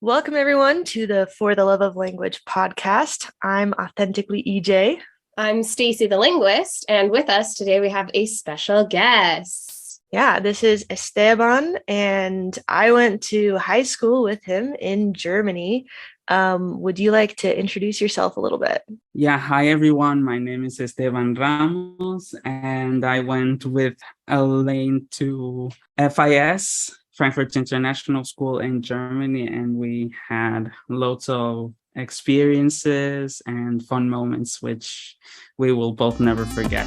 Welcome, everyone, to the For the Love of Language podcast. I'm Authentically EJ. I'm Stacy the linguist, and with us today we have a special guest. Yeah, this is Esteban, and I went to high school with him in Germany. Would you like to introduce yourself a little bit? Yeah, hi everyone. My name is Esteban Ramos, and I went with Elaine to FIS, Frankfurt International School in Germany, and we had lots of experiences and fun moments, which we will both never forget.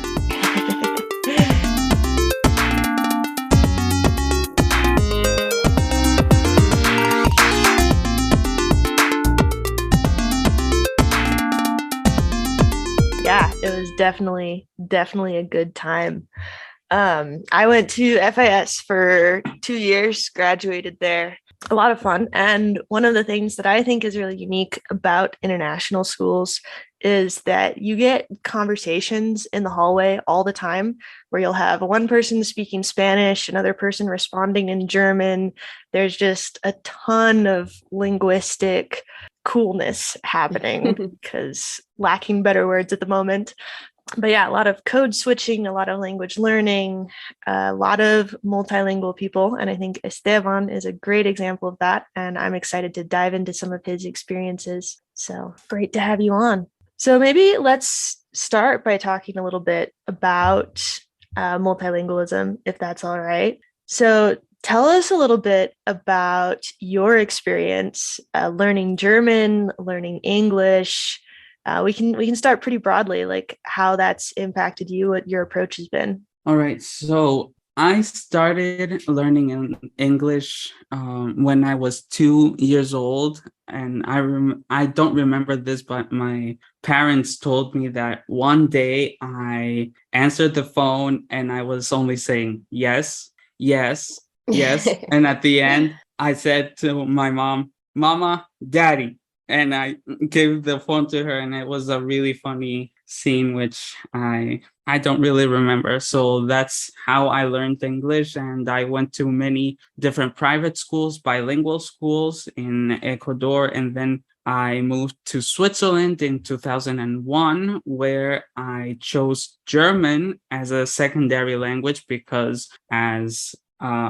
Yeah, it was definitely a good time. I went to FIS for 2 years, graduated there. A lot of fun. And one of the things that I think is really unique about international schools is that you get conversations in the hallway all the time where you'll have one person speaking Spanish, another person responding in German. There's just a ton of linguistic coolness happening because lacking better words at the moment. But yeah, a lot of code switching, a lot of language learning, a lot of multilingual people. And I think Esteban is a great example of that. And I'm excited to dive into some of his experiences. So great to have you on. So maybe let's start by talking a little bit about multilingualism, if that's all right. So tell us a little bit about your experience learning German, learning English. We can start pretty broadly, like how that's impacted you, what your approach has been. All right, so I started learning English when I was 2 years old, and I don't remember this, but my parents told me that one day I answered the phone and I was only saying yes, yes, yes, and at the end I said to my mom, "Mama, Daddy." And I gave the phone to her, and it was a really funny scene, which I don't really remember. So that's how I learned English. And I went to many different private schools, bilingual schools in Ecuador. And then I moved to Switzerland in 2001, where I chose German as a secondary language because as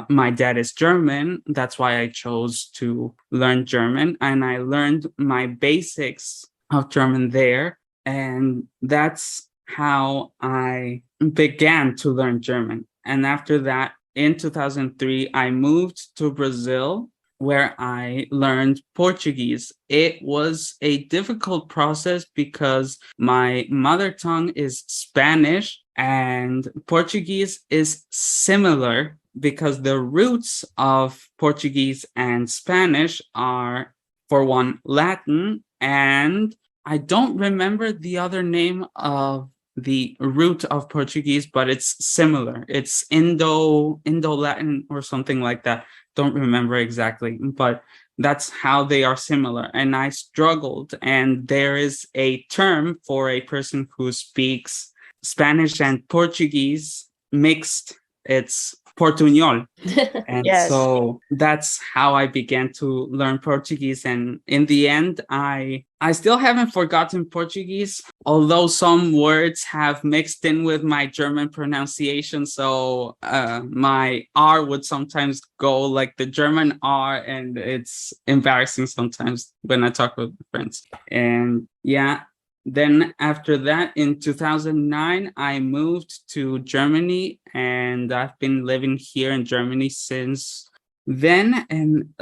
my dad is German. That's why I chose to learn German. And I learned my basics of German there. And that's how I began to learn German. And after that, in 2003, I moved to Brazil, where I learned Portuguese. It was a difficult process because my mother tongue is Spanish and Portuguese is similar because the roots of Portuguese and Spanish are, for one, Latin, and I don't remember the other name of the root of Portuguese, but it's similar. It's Indo-Latin or something like that. Don't remember exactly, but that's how they are similar. And I struggled, and there is a term for a person who speaks Spanish and Portuguese mixed. It's Portuñol. And Yes. So that's how I began to learn Portuguese. And in the end, I still haven't forgotten Portuguese, although some words have mixed in with my German pronunciation. So my R would sometimes go like the German R, and it's embarrassing sometimes when I talk with friends. And yeah. Then after that, in 2009, I moved to Germany, and I've been living here in Germany since then. And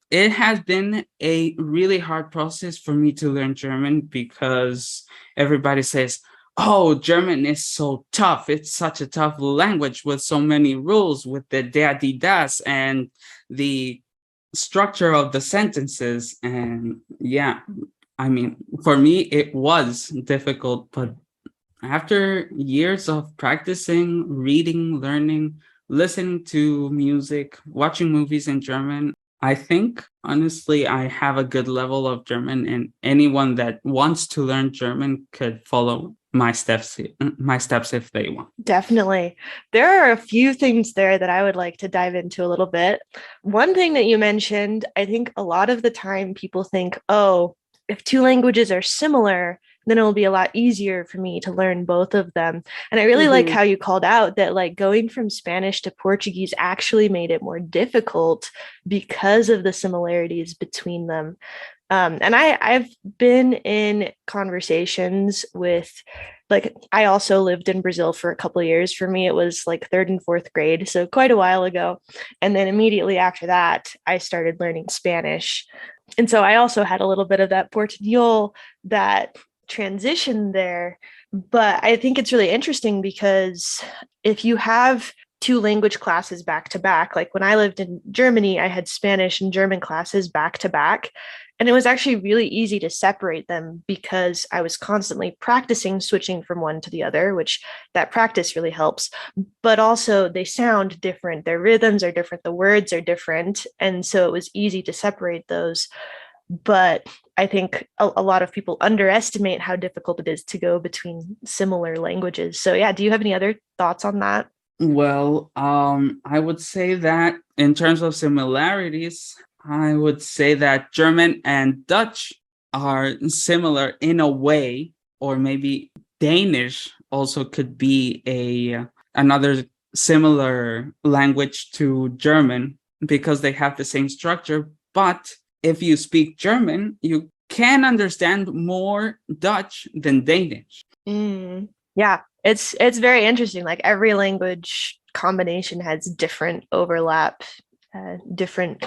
it has been a really hard process for me to learn German because everybody says, "Oh, German is so tough. It's such a tough language with so many rules, with the der, die, das, and the structure of the sentences." And yeah. I mean, for me, it was difficult, but after years of practicing, reading, learning, listening to music, watching movies in German, I think, honestly, I have a good level of German, and anyone that wants to learn German could follow my steps if they want. Definitely. There are a few things there that I would like to dive into a little bit. One thing that you mentioned, I think a lot of the time people think, oh, if two languages are similar, then it'll be a lot easier for me to learn both of them. And I really like how you called out that like going from Spanish to Portuguese actually made it more difficult because of the similarities between them. And I've been in conversations with, like, I also lived in Brazil for a couple of years. For me, it was like third and fourth grade, so quite a while ago. And then immediately after that, I started learning Spanish. And so I also had a little bit of that Portuñol, that transition there. But I think it's really interesting because if you have two language classes back to back, like when I lived in Germany, I had Spanish and German classes back to back. And it was actually really easy to separate them because I was constantly practicing switching from one to the other, which that practice really helps. But also they sound different. Their rhythms are different. The words are different. And so it was easy to separate those. But I think a lot of people underestimate how difficult it is to go between similar languages. So yeah, do you have any other thoughts on that? Well, I would say that in terms of similarities, I would say that German and Dutch are similar in a way, or maybe Danish also could be another similar language to German because they have the same structure. But if you speak German, you can understand more Dutch than Danish. Yeah, it's very interesting. Like every language combination has different overlap, different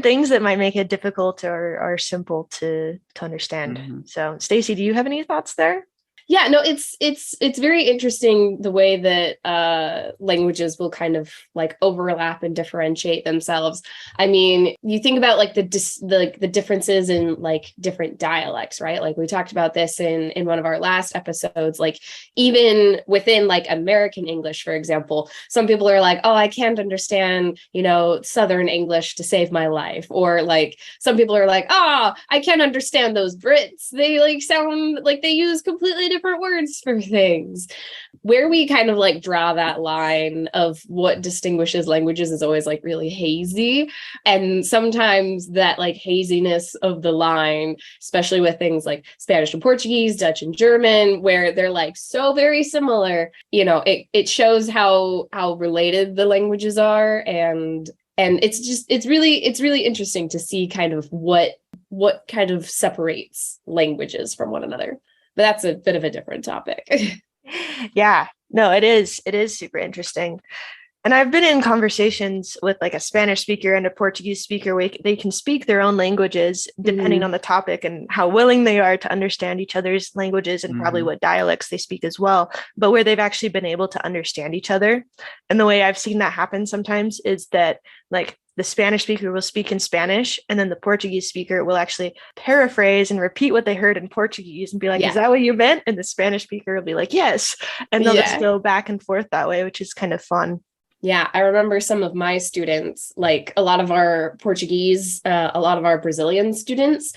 things that might make it difficult or simple to understand. So, Stacey, do you have any thoughts there? Yeah, no, it's very interesting the way that languages will kind of like overlap and differentiate themselves. I mean, you think about like the differences in like different dialects, right? Like we talked about this in one of our last episodes. Like even within like American English, for example, some people are like, oh, I can't understand, Southern English to save my life, or like some people are like, oh, I can't understand those Brits. They like sound like they use completely different words for things. Where we kind of like draw that line of what distinguishes languages is always like really hazy. And sometimes that like haziness of the line, especially with things like Spanish and Portuguese, Dutch and German, where they're like so very similar, it shows how related the languages are. And it's really interesting to see kind of what kind of separates languages from one another. But that's a bit of a different topic. Yeah, no, it is super interesting. And I've been in conversations with like a Spanish speaker and a Portuguese speaker where they can speak their own languages depending on the topic and how willing they are to understand each other's languages and probably what dialects they speak as well, but where they've actually been able to understand each other. And the way I've seen that happen sometimes is that like the Spanish speaker will speak in Spanish and then the Portuguese speaker will actually paraphrase and repeat what they heard in Portuguese and be like, is that what you meant? And the Spanish speaker will be like, yes. And they'll just go back and forth that way, which is kind of fun. Yeah, I remember some of my students, like a lot of our Portuguese, a lot of our Brazilian students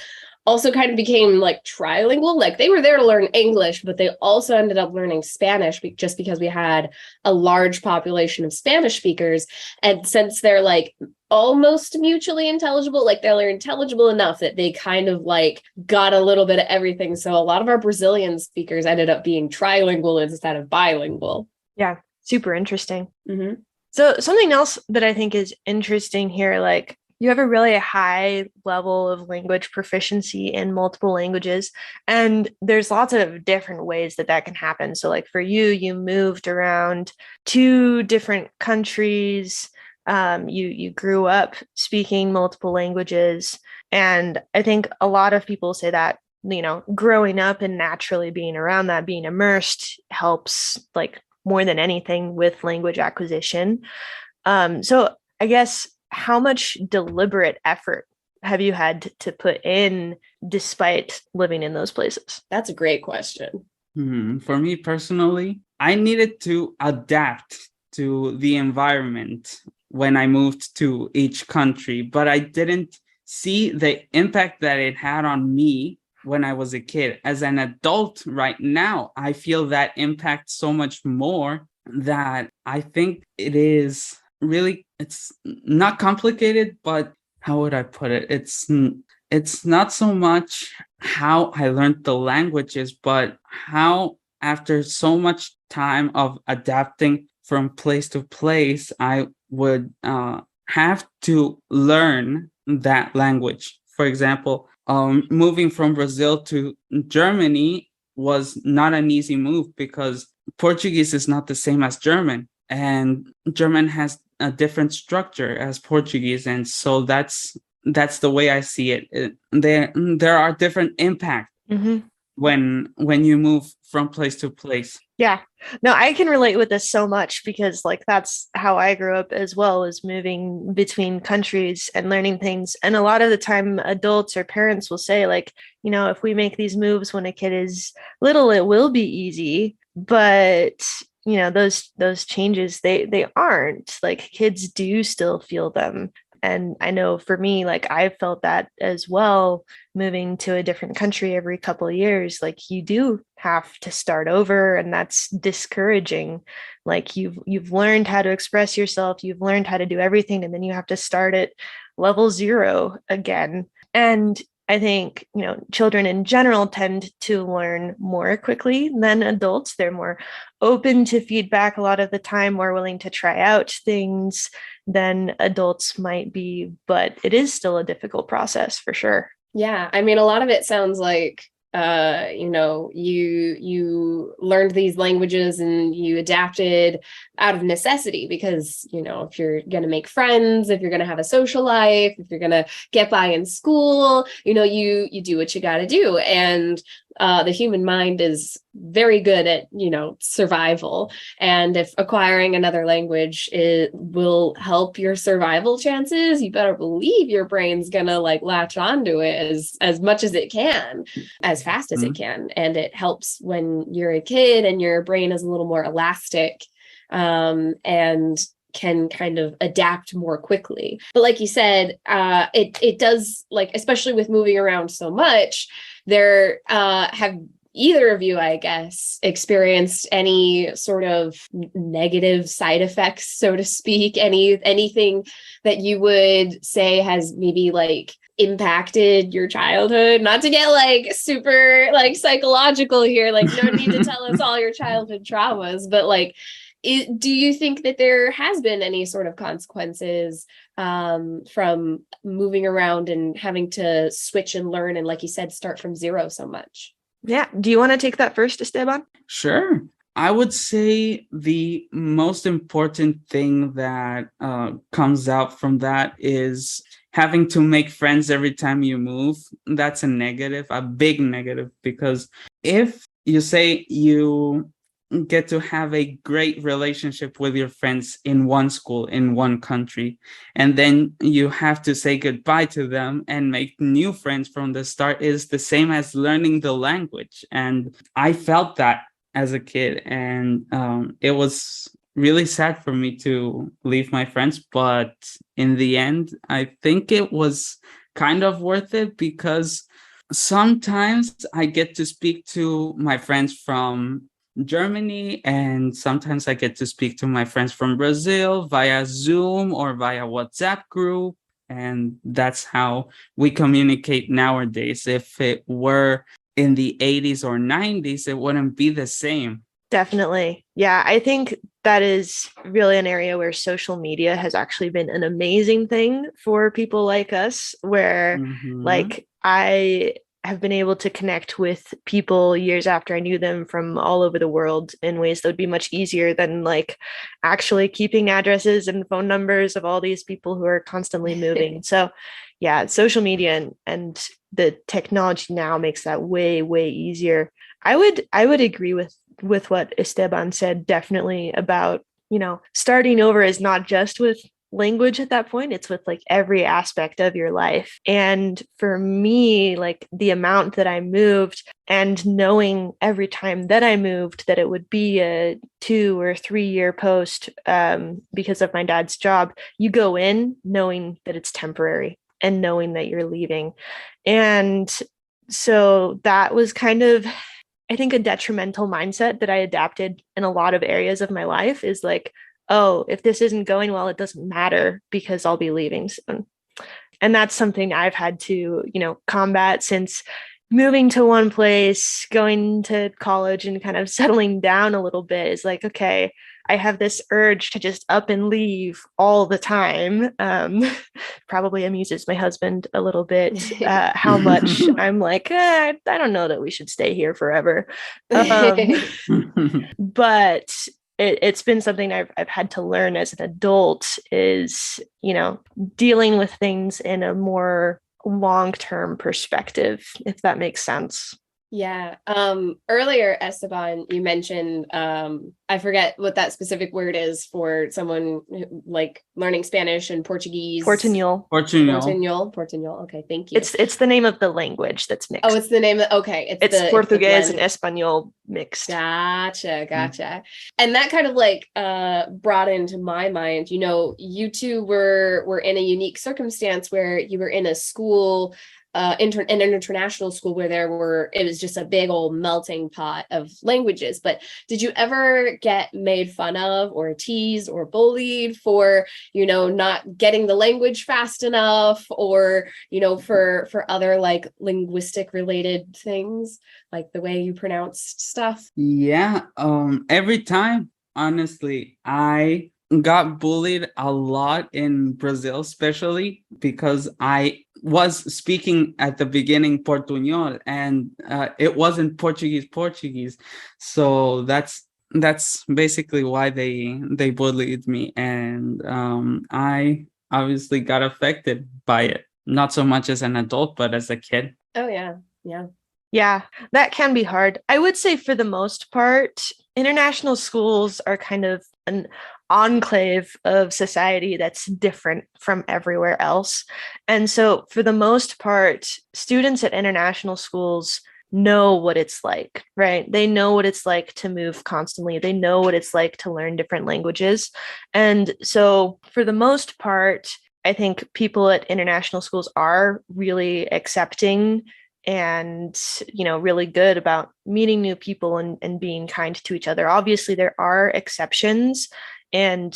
also kind of became like trilingual. Like they were there to learn English, but they also ended up learning Spanish just because we had a large population of Spanish speakers. And since they're like almost mutually intelligible, like they're intelligible enough that they kind of like got a little bit of everything. So a lot of our Brazilian speakers ended up being trilingual instead of bilingual. Yeah, super interesting. So something else that I think is interesting here, like you have a really high level of language proficiency in multiple languages, and there's lots of different ways that can happen. So like for you moved around 2 different countries. You grew up speaking multiple languages. And I think a lot of people say that, growing up and naturally being around that, being immersed helps like more than anything with language acquisition. So I guess how much deliberate effort have you had to put in despite living in those places? That's a great question. For me personally, I needed to adapt to the environment when I moved to each country, but I didn't see the impact that it had on me when I was a kid. As an adult right now, I feel that impact so much more, that I think it is really, it's not complicated, but how would I put it? It's not so much how I learned the languages, but how after so much time of adapting from place to place, I would have to learn that language. For example, moving from Brazil to Germany was not an easy move, because Portuguese is not the same as German, and German has a different structure as Portuguese, and so that's the way I see it. There are different impacts when you move from place to place. Yeah. No, I can relate with this so much, because like that's how I grew up as well, as moving between countries and learning things. And a lot of the time adults or parents will say, like, if we make these moves when a kid is little, it will be easy. But those changes, they aren't. Like, kids do still feel them. And I know for me, like, I felt that as well, moving to a different country every couple of years. Like, you do have to start over, and that's discouraging. Like, you've learned how to express yourself, you've learned how to do everything, and then you have to start at level 0 again. And I think, children in general tend to learn more quickly than adults. They're more open to feedback a lot of the time, more willing to try out things than adults might be. But it is still a difficult process for sure. Yeah. I mean, a lot of it sounds like, you learned these languages and you adapted out of necessity, because, if you're going to make friends, if you're going to have a social life, if you're going to get by in school, you do what you got to do. And the human mind is very good at, survival. And if acquiring another language will help your survival chances, you better believe your brain's going to latch onto it as much as it can, as fast as it can. And it helps when you're a kid and your brain is a little more elastic, and can kind of adapt more quickly. But like you said, it does, especially with moving around so much, there have either of you, I guess, experienced any sort of negative side effects, so to speak, anything that you would say has maybe impacted your childhood? Not to get super psychological here, no need to tell us all your childhood traumas, but do you think that there has been any sort of consequences from moving around and having to switch and learn, and like you said, start from 0 so much? Yeah. Do you want to take that first, Esteban? Sure. I would say the most important thing that comes out from that is having to make friends every time you move. That's a big negative, because if you say you get to have a great relationship with your friends in one school, in one country, and then you have to say goodbye to them and make new friends from the start, is the same as learning the language. And I felt that as a kid, and it was really sad for me to leave my friends, but in the end I think it was kind of worth it, because sometimes I get to speak to my friends from Germany, and sometimes I get to speak to my friends from Brazil via Zoom or via WhatsApp group, and that's how we communicate nowadays. If it were in the 80s or 90s, it wouldn't be the same. Definitely. Yeah, I think that is really an area where social media has actually been an amazing thing for people like us, where I have been able to connect with people years after I knew them from all over the world in ways that would be much easier than actually keeping addresses and phone numbers of all these people who are constantly moving. So yeah, social media and the technology now makes that way, way easier. I would agree with what Esteban said, definitely, about, starting over is not just with language at that point, it's with every aspect of your life. And for me, the amount that I moved, and knowing every time that I moved that it would be a 2 or 3 year post, because of my dad's job, you go in knowing that it's temporary and knowing that you're leaving. And So that was kind of, I think, a detrimental mindset that I adapted in a lot of areas of my life is like, oh, if this isn't going well, it doesn't matter because I'll be leaving soon. And that's something I've had to, combat since moving to one place, going to college and kind of settling down a little bit is like, okay, I have this urge to just up and leave all the time. Probably amuses my husband a little bit how much I'm like, I don't know that we should stay here forever. But it's been something I've had to learn as an adult is, dealing with things in a more long-term perspective, if that makes sense. Yeah. Earlier, Esteban, you mentioned, I forget what that specific word is for someone like learning Spanish and Portuguese. Portuñol. Okay, thank you. It's the name of the language that's mixed. Oh, it's the name of, okay. It's Portuguese and Espanol mixed. Gotcha. And that kind of like brought into my mind, you two were in a unique circumstance where you were in a school, an international school where it was just a big old melting pot of languages. But did you ever get made fun of or teased or bullied for, not getting the language fast enough, or, for other like linguistic related things, like the way you pronounced stuff? Yeah. Every time, honestly, I got bullied a lot in Brazil, especially because I was speaking at the beginning Portuñol, and it wasn't Portuguese. So that's basically why they bullied me, and I obviously got affected by it. Not so much as an adult, but as a kid. Oh yeah. Yeah, that can be hard. I would say for the most part, international schools are kind of an enclave of society that's different from everywhere else. And so for the most part, students at international schools know what it's like, right? They know what it's like to move constantly. They know what it's like to learn different languages. And so for the most part, I think people at international schools are really accepting and really good about meeting new people and being kind to each other. Obviously there are exceptions, and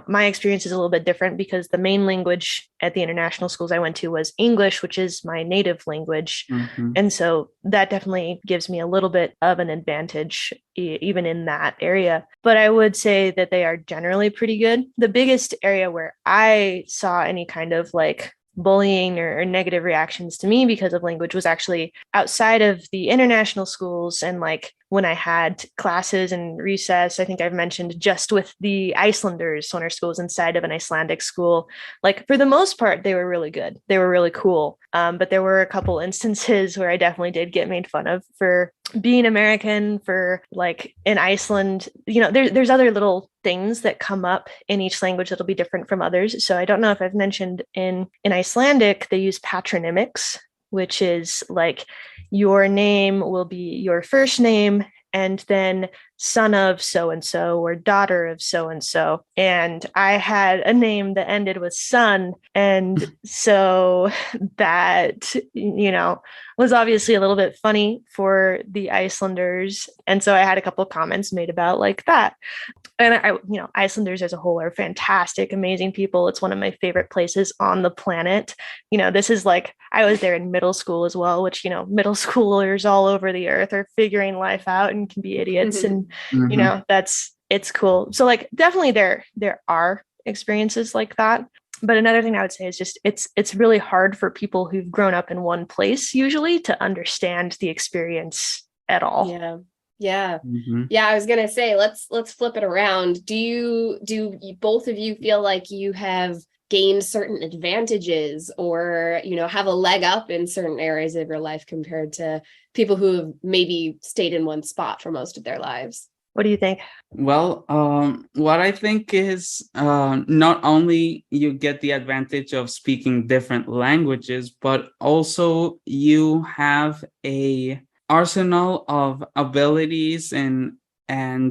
my experience is a little bit different because the main language at the international schools I went to was English, which is my native language. And so that definitely gives me a little bit of an advantage even in that area. But I would say that they are generally pretty good. The biggest area where I saw any kind of like bullying or negative reactions to me because of language was actually outside of the international schools, and like when I had classes and recess. I think I've mentioned just with the Icelanders when our school was inside of an Icelandic school. Like for the most part, they were really good. They were really cool. But there were a couple instances where I definitely did get made fun of for being American, for like in Iceland, there's other little things that come up in each language that'll be different from others. So I don't know if I've mentioned in Icelandic, they use patronymics, which is like your name will be your first name and then son of so-and-so or daughter of so-and-so. And I had a name that ended with son. And so that, was obviously a little bit funny for the Icelanders. And so I had a couple of comments made about like that. And Icelanders as a whole are fantastic, amazing people. It's one of my favorite places on the planet. This is like, I was there in middle school as well, which, middle schoolers all over the earth are figuring life out and can be idiots. And, it's cool. So like, definitely there are experiences like that. But another thing I would say is just, it's really hard for people who've grown up in one place usually to understand the experience at all. Yeah. I was gonna say, let's flip it around. Do both of you feel like you have gained certain advantages or have a leg up in certain areas of your life compared to people who have maybe stayed in one spot for most of their lives? What do you think? Well, what I think is not only you get the advantage of speaking different languages, but also you have a arsenal of abilities and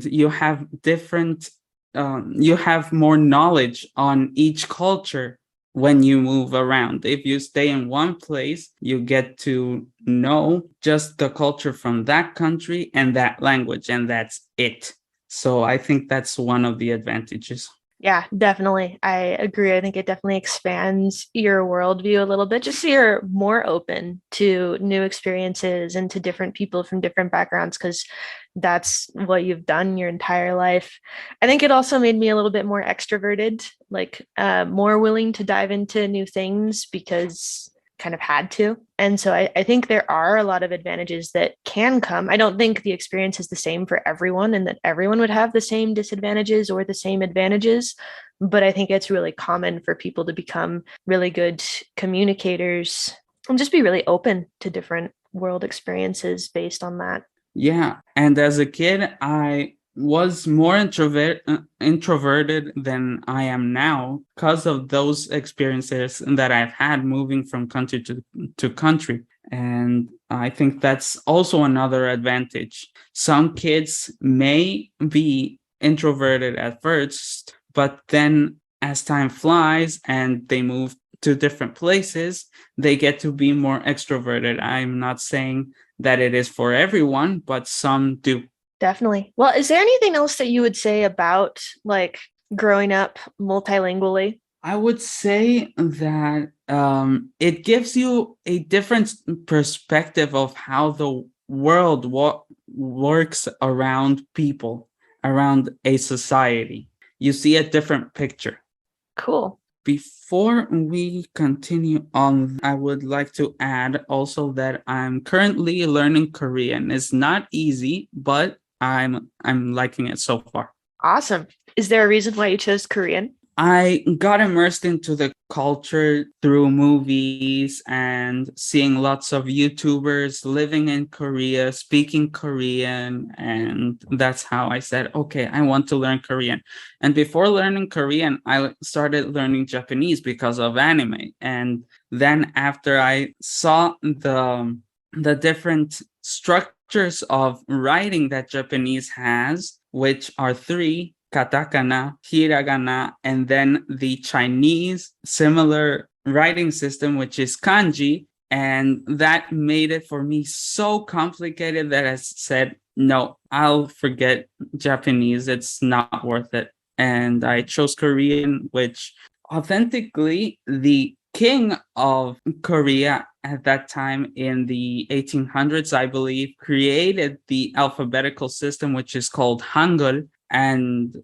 you have different you have more knowledge on each culture when you move around. If you stay in one place, you get to know just the culture from that country and that language, and that's it. So I think that's one of the advantages. Yeah, definitely. I agree. I think it definitely expands your worldview a little bit, just so you're more open to new experiences and to different people from different backgrounds, because that's what you've done your entire life. I think it also made me a little bit more extroverted, like more willing to dive into new things because kind of had to. And so I think there are a lot of advantages that can come. I don't think the experience is the same for everyone and that everyone would have the same disadvantages or the same advantages. But I think it's really common for people to become really good communicators and just be really open to different world experiences based on that. Yeah. And as a kid, I was more introverted than I am now because of those experiences that I've had moving from country to country. And I think that's also another advantage. Some kids may be introverted at first, but then as time flies and they move to different places, they get to be more extroverted. I'm not saying that it is for everyone, but some do. Definitely. Well, is there anything else that you would say about like growing up multilingually? I would say that it gives you a different perspective of how the world works around people, around a society. You see a different picture. Cool. Before we continue on, I would like to add also that I'm currently learning Korean. It's not easy, but I'm liking it so far. Awesome. Is there a reason why you chose Korean? I got immersed into the culture through movies and seeing lots of YouTubers living in Korea, speaking Korean. And that's how I said, okay, I want to learn Korean. And before learning Korean, I started learning Japanese because of anime. And then after I saw the different structures of writing that Japanese has, which are three: katakana, hiragana, and then the Chinese similar writing system, which is kanji. And that made it for me so complicated that I said, no, I'll forget Japanese. It's not worth it. And I chose Korean, which authentically the king of Korea at that time in the 1800s, I believe, created the alphabetical system, which is called Hangul. And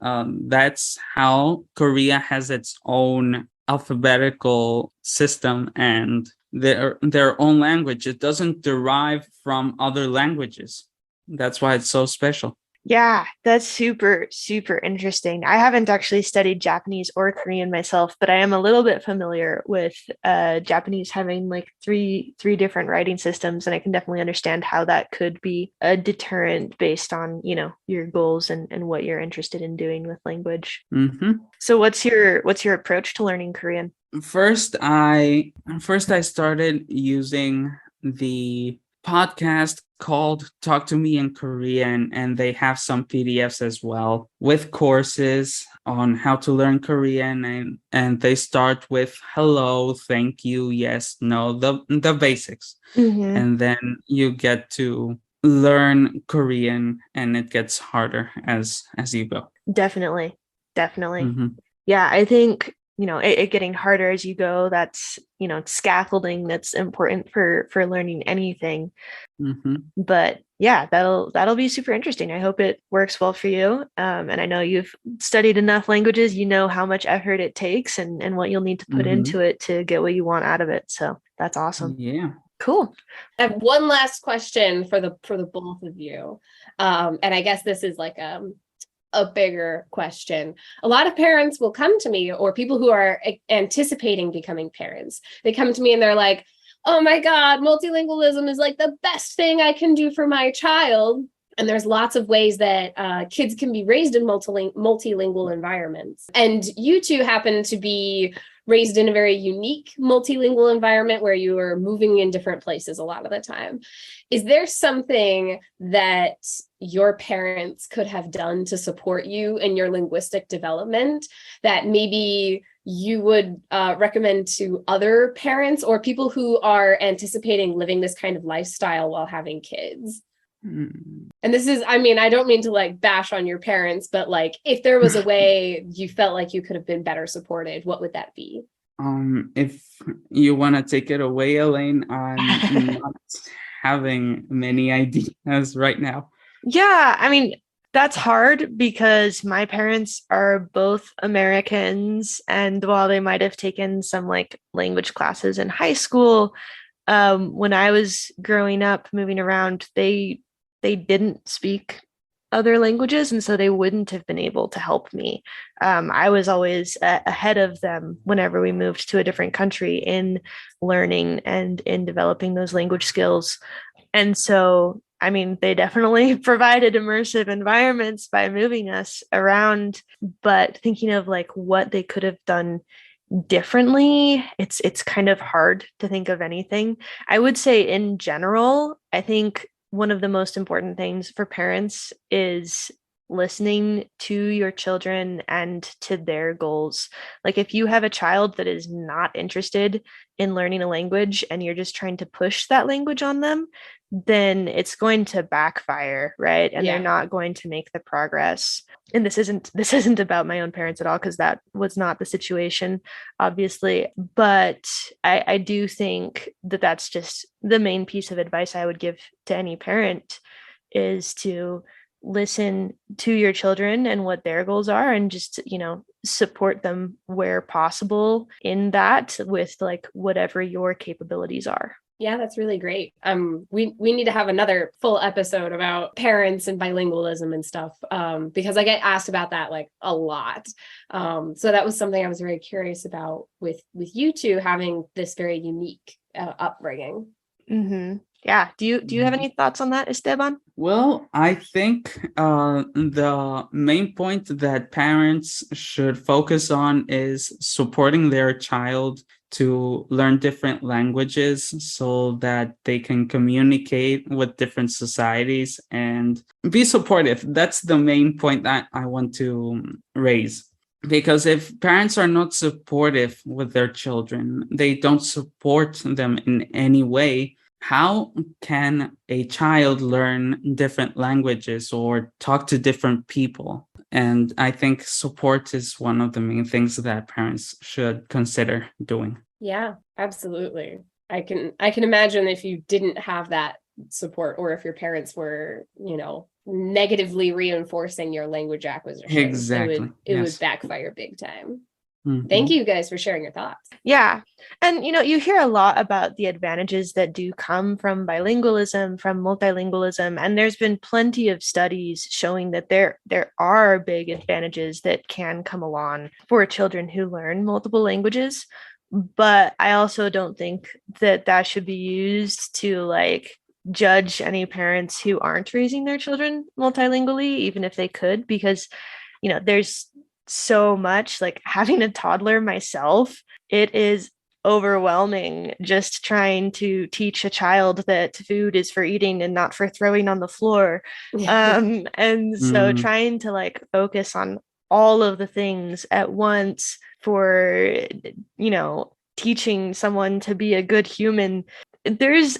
that's how Korea has its own alphabetical system and their own language. It doesn't derive from other languages. That's why it's so special. Yeah, that's super, super interesting. I haven't actually studied Japanese or Korean myself, but I am a little bit familiar with Japanese having like three different writing systems, and I can definitely understand how that could be a deterrent based on, you know, your goals and what you're interested in doing with language. Mm-hmm. So what's your approach to learning Korean? First I started using the podcast called Talk to Me in Korean, and they have some PDFs as well with courses on how to learn Korean, and they start with hello, thank you, yes, no, the basics. Mm-hmm. And then you get to learn Korean, and it gets harder as you go. Definitely. Mm-hmm. Yeah, I think, you know, it getting harder as you go, that's, you know, scaffolding that's important for learning anything. Mm-hmm. But yeah, that'll be super interesting. I hope it works well for you. And I know you've studied enough languages, you know how much effort it takes and what you'll need to put Mm-hmm. into it to get what you want out of it. So that's awesome. Yeah. Cool. I have one last question for the both of you. And I guess this is like a bigger question. A lot of parents will come to me, or people who are anticipating becoming parents. They come to me and they're like, oh my God, multilingualism is like the best thing I can do for my child. And there's lots of ways that kids can be raised in multilingual environments. And you two happen to be raised in a very unique multilingual environment where you were moving in different places a lot of the time. Is there something that your parents could have done to support you in your linguistic development that maybe you would recommend to other parents or people who are anticipating living this kind of lifestyle while having kids? And this is, I mean, I don't mean to like bash on your parents, but like if there was a way you felt like you could have been better supported, what would that be? If you want to take it away, Elaine, I'm not having many ideas right now. Yeah, I mean, that's hard because my parents are both Americans, and while they might have taken some like language classes in high school, when I was growing up, moving around, they didn't speak other languages, and so they wouldn't have been able to help me. I was always ahead of them whenever we moved to a different country in learning and in developing those language skills. And so, I mean, they definitely provided immersive environments by moving us around, but thinking of like what they could have done differently, it's kind of hard to think of anything. I would say in general, I think one of the most important things for parents is listening to your children and to their goals. Like if you have a child that is not interested in learning a language and you're just trying to push that language on them, then it's going to backfire, right? And they're not going to make the progress. And this isn't about my own parents at all, because that was not the situation, obviously. But I do think that that's just the main piece of advice I would give to any parent, is to listen to your children and what their goals are, and just, support them where possible in that with like whatever your capabilities are. Yeah, that's really great. We need to have another full episode about parents and bilingualism and stuff, because I get asked about that like a lot. So that was something I was very curious about with you two having this very unique upbringing. Mm-hmm. Yeah. Do you have any thoughts on that, Esteban? Well, I think the main point that parents should focus on is supporting their child to learn different languages so that they can communicate with different societies and be supportive. That's the main point that I want to raise. Because if parents are not supportive with their children, they don't support them in any way, how can a child learn different languages or talk to different people? And I think support is one of the main things that parents should consider doing. Yeah, absolutely. I can imagine if you didn't have that support, or if your parents were, negatively reinforcing your language acquisition, exactly, it would backfire big time. Mm-hmm. Thank you guys for sharing your thoughts. Yeah. And, you hear a lot about the advantages that do come from bilingualism, from multilingualism. And there's been plenty of studies showing that there are big advantages that can come along for children who learn multiple languages. But I also don't think that should be used to like judge any parents who aren't raising their children multilingually, even if they could, because, there's so much, like having a toddler myself, it is overwhelming just trying to teach a child that food is for eating and not for throwing on the floor. And so trying to like focus on all of the things at once for, teaching someone to be a good human, there's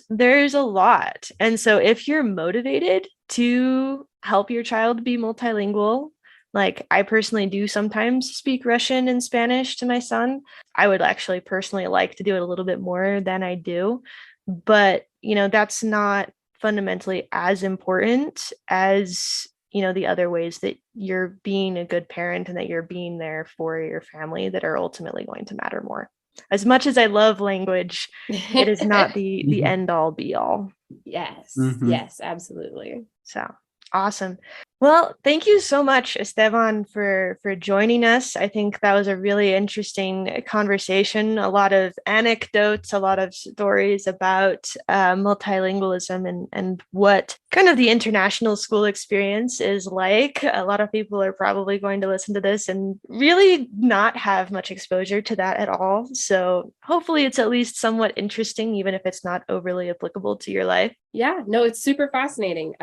a lot. And so if you're motivated to help your child be multilingual, like I personally do sometimes speak Russian and Spanish to my son. I would actually personally like to do it a little bit more than I do. But, that's not fundamentally as important as, the other ways that you're being a good parent and that you're being there for your family that are ultimately going to matter more. As much as I love language, it is not the end all be all. Yes, Mm-hmm. yes, absolutely. So Awesome. Well, thank you so much, Esteban, for joining us. I think that was a really interesting conversation. A lot of anecdotes, a lot of stories about multilingualism and what kind of the international school experience is like. A lot of people are probably going to listen to this and really not have much exposure to that at all. So hopefully it's at least somewhat interesting, even if it's not overly applicable to your life. Yeah, no, it's super fascinating.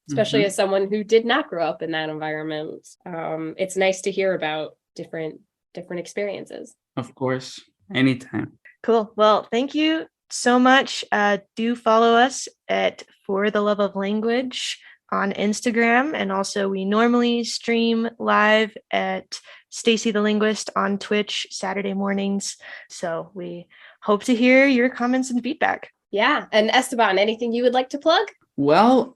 Especially as someone who did not grow up in that environment. It's nice to hear about different experiences. Of course, anytime. Cool. Well, thank you so much. Do follow us at For the Love of Language on Instagram. And also we normally stream live at Stacy the Linguist on Twitch Saturday mornings. So we hope to hear your comments and feedback. Yeah. And Esteban, anything you would like to plug? Well,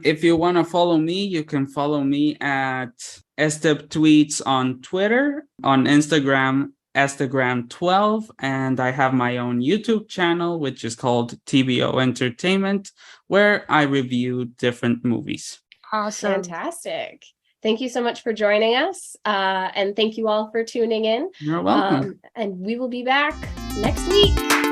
if you want to follow me, you can follow me at Esteb Tweets on Twitter, on Instagram, Instagram12, and I have my own YouTube channel, which is called TBO Entertainment, where I review different movies. Awesome. Fantastic. Thank you so much for joining us. And thank you all for tuning in. You're welcome. And we will be back next week.